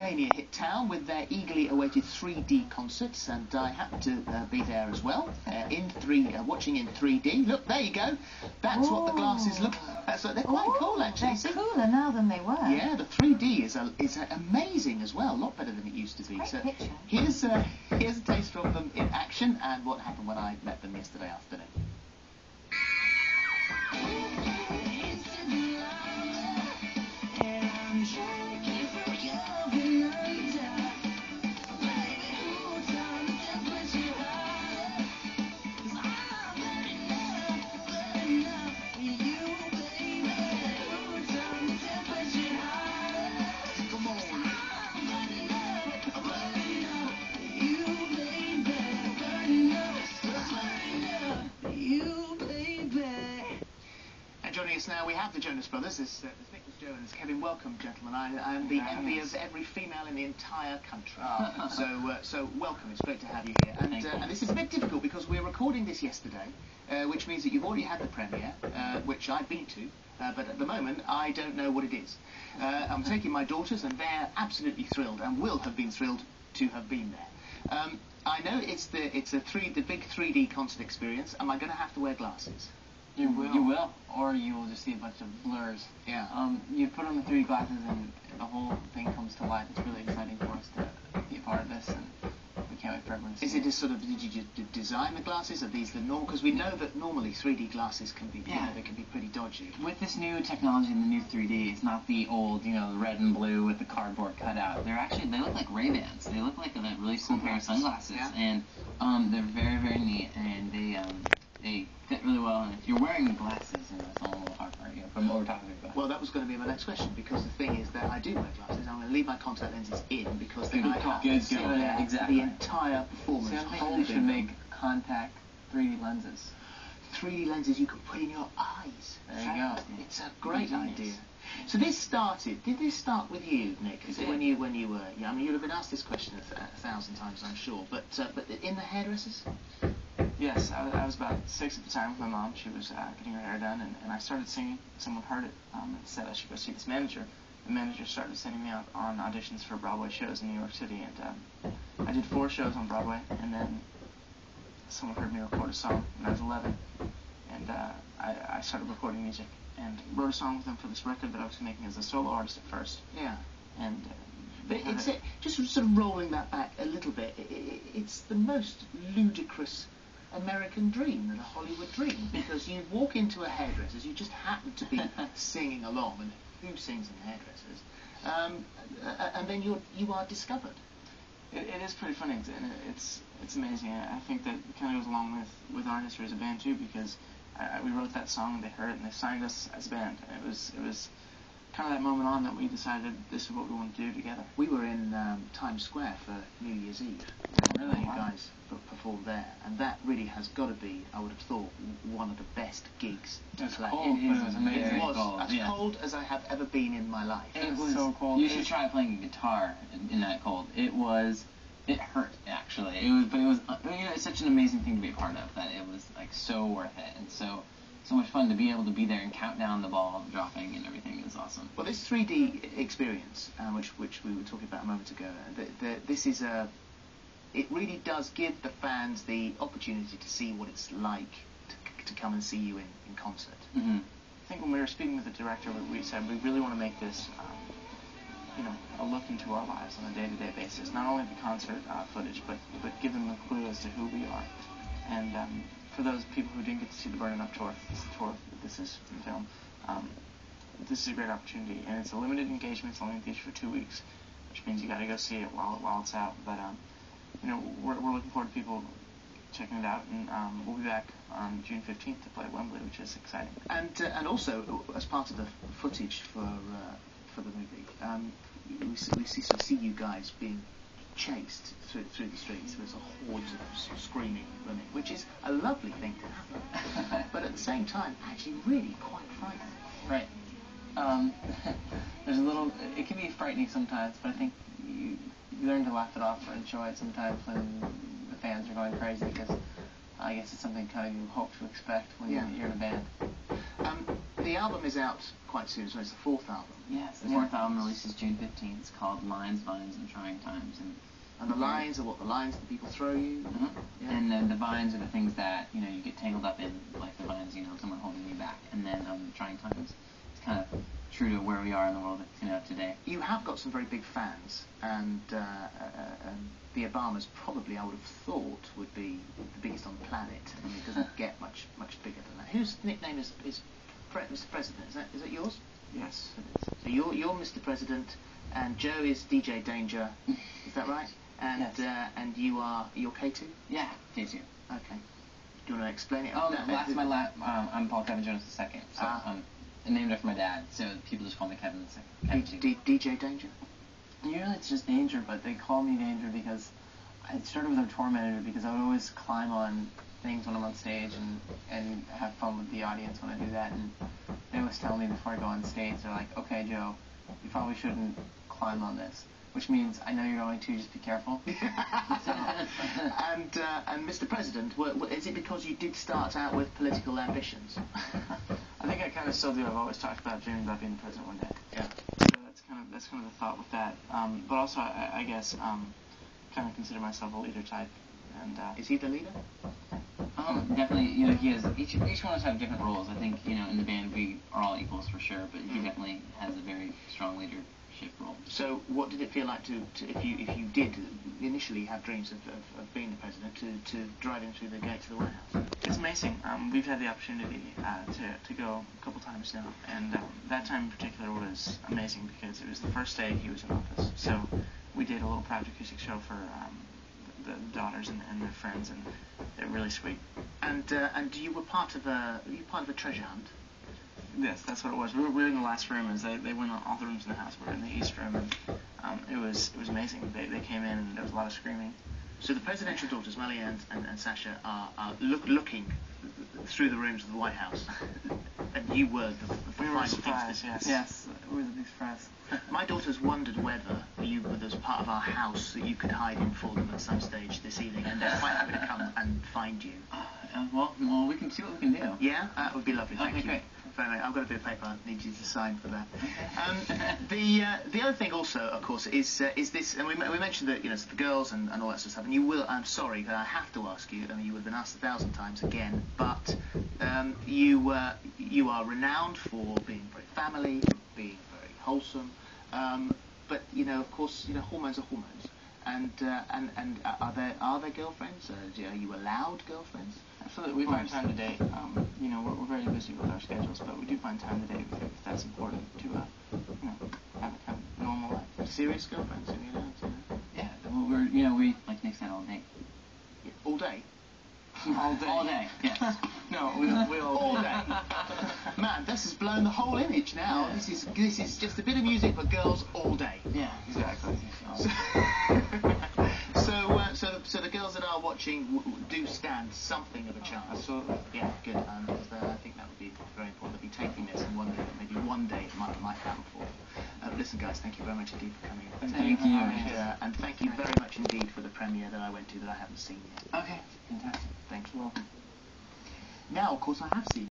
Hit town with their eagerly awaited 3D concerts, and I happened to be there as well, watching in 3D. Look, there you go. That's what the glasses look like. So they're quite cool, actually. They're cooler now than they were. Yeah, the 3D is amazing as well, a lot better than it used to be. Great so picture. here's a taste from them in action and what happened when I met them yesterday afternoon. Joining us now, we have the Jonas Brothers. This Nick, this Joe, and this Kevin. Welcome, gentlemen. I am the envy of every female in the entire country. So welcome. It's great to have you here. And this is a bit difficult because we're recording this yesterday, which means that you've already had the premiere, which I've been to. But at the moment, I don't know what it is. I'm taking my daughters, and they're absolutely thrilled, and will have been thrilled to have been there. I know it's the big 3D concert experience. Am I going to have to wear glasses? You will, or you will just see a bunch of blurs. Yeah. You put on the 3D glasses and the whole thing comes to life. It's really exciting for us to be a part of this, and we can't wait for everyone to see it. Is it just sort of, did you design the glasses? Are these the normal? Because we know that normally 3D glasses can be, they can be pretty dodgy. With this new technology and the new 3D, it's not the old, red and blue with the cardboard cutout. They look like Ray-Bans. They look like a really cool pair of sunglasses, and they're very, very neat, and they fit really well, and if you're wearing glasses, it's all a little hard from what we're talking about. Well, that was going to be my next question, because the thing is that I do wear glasses. I'm going to leave my contact lenses in, because then I have to see the entire performance. See, I think they should make contact 3D lenses. 3D lenses you can put in your eyes. There you go. It's a great idea. So did this start with you, Nick? When you were young? I mean, you'd have been asked this question a thousand times, I'm sure, but in the hairdressers? Yes, I was about 6 at the time with my mom. She was getting her hair done, and I started singing. Someone heard it and said I should go see this manager. The manager started sending me out on auditions for Broadway shows in New York City, and I did 4 shows on Broadway, and then someone heard me record a song when I was 11, and I started recording music and wrote a song with them for this record that I was making as a solo artist at first. Yeah. And but it's just sort of rolling that back a little bit. It's the most ludicrous American dream than a Hollywood dream, because you walk into a hairdresser's, you just happen to be singing along, and who sings in hairdressers, and then you are discovered. It is pretty funny, and it's amazing. I think that it kind of goes along with our history as a band too, because we wrote that song, they heard it, and they signed us as a band. And it was kind of that moment on that we decided this is what we want to do together. We were in Times Square for New Year's Eve. Really? You guys performed there, and that really has got to be, I would have thought, one of the best gigs to play. Cold, it was amazing. It was as cold as I have ever been in my life. It was so cold. You should try playing guitar in that cold. It hurt, actually. But it was it's such an amazing thing to be a part of, that it was like so worth it, and so much fun to be able to be there and count down the ball dropping and everything. Is awesome. Well, this 3D experience, which we were talking about a moment ago, this is it really does give the fans the opportunity to see what it's like to come and see you in concert. Mm-hmm. I think when we were speaking with the director, we said we really want to make this, a look into our lives on a day-to-day basis. Not only the concert footage, but give them a clue as to who we are. And for those people who didn't get to see the Burning Up tour, this is from film. This is a great opportunity, and it's a limited engagement. It's only in theaters for 2 weeks, which means you got to go see it while it's out. But we're looking forward to people checking it out, and we'll be back on June 15th to play at Wembley, which is exciting. And also, as part of the footage for the movie, we see you guys being chased through the streets. There's a horde of screaming and running, which is a lovely thing to happen, but at the same time, actually really quite frightening. Right. There's it can be frightening sometimes, but I think you learn to laugh it off or enjoy it sometimes when the fans are going crazy, because I guess it's something kind of you hope to expect when you're in a band. the album is out quite soon, so it's the fourth album. Yes, the fourth album releases June 15th. It's called Lines, Vines, and Trying Times. And the lines are what the lines that people throw you. Yeah. And then the vines are the things that, you know, you get tangled up in, like the vines, you know, someone holding you back. And then Trying Times, it's kind of true to where we are in the world, you know, today. You have got some very big fans, and the Obamas probably, I would have thought, would be the biggest on the planet. I mean, it doesn't get much bigger than that. Whose nickname is Mr. President? Is that yours? Yes. So you're Mr. President, and Joe is DJ Danger. Is that right? And yes. And you're K2? Yeah, K2. Okay. Do you want to explain it? I'm Paul Kevin Jonas II. So I named after my dad. So people just call me Kevin II. DJ Danger. Usually it's just Danger, but they call me Danger because I started with our tour manager because I would always climb on things when I'm on stage and have fun with the audience when I do that. And they always tell me before I go on stage, they're like, "Okay, Joe, you probably shouldn't climb on this." Which means I know you're going to, just be careful. And Mr. President, is it because you did start out with political ambitions? I think I kind of still do. I've always talked about dreaming about being the president one day. Yeah. So that's kind of the thought with that. But also, I guess, kind of consider myself a leader type. And is he the leader? Definitely, you know, he has each one of us have different roles. I think, you know, in the band we are all equals for sure, but he definitely has a very strong leadership role. So, what did it feel like to if you did initially have dreams of being the president, to drive him through the gates of the White House? It's amazing. We've had the opportunity to go a couple times now, and that time in particular was amazing because it was the first day he was in office. So we did a little private acoustic show for the daughters and their friends, and they're really sweet. And you were part of a treasure hunt. Yes, that's what it was. We were in the last room as they went on all the rooms in the house. We were in the east room, and it was amazing. They came in and there was a lot of screaming. So the presidential daughters, Melly and Sasha, are looking through the rooms of the White House, and you were the final surprised. Yes, we were the big surprise. My daughters wondered whether you were as part of our house that you could hide in for them at some stage this evening, and they're quite happy to come and find you. Well, we can see what we can do. Yeah, that would be lovely. Thank you. Great. I've got a bit of paper. I need you to sign for that. The other thing also, of course, is this, and we mentioned that, you know, the girls and all that sort of stuff. And you will. I'm sorry, but I have to ask you. I mean, you would have been asked 1,000 times again. But you are renowned for being very family, being very wholesome. But you know, of course, you know, hormones are hormones. And are there girlfriends? Are you allowed girlfriends? Absolutely, we find time to date. You know, we're very busy with our schedules, but we do find time to date if that's important to, you know, have a kind of normal life. Serious girlfriends, are you allowed to? Yeah, well, we like Nick said, all day. Yeah, all day. All day. All day. Yes. No, we all day. Man, this has blown the whole image now. Yeah. This is just a bit of music for girls all day. Yeah, exactly. So the girls that are watching do stand something of a chance. Absolutely. Yeah, good. Because I think that would be very important. They'll be taking this and wondering that maybe one day it might happen for them. Listen, guys, thank you very much indeed for coming. Thank you. And thank you very much indeed for the premiere that I went to that I haven't seen yet. Okay, fantastic. Thank you. Now, of course, I have seen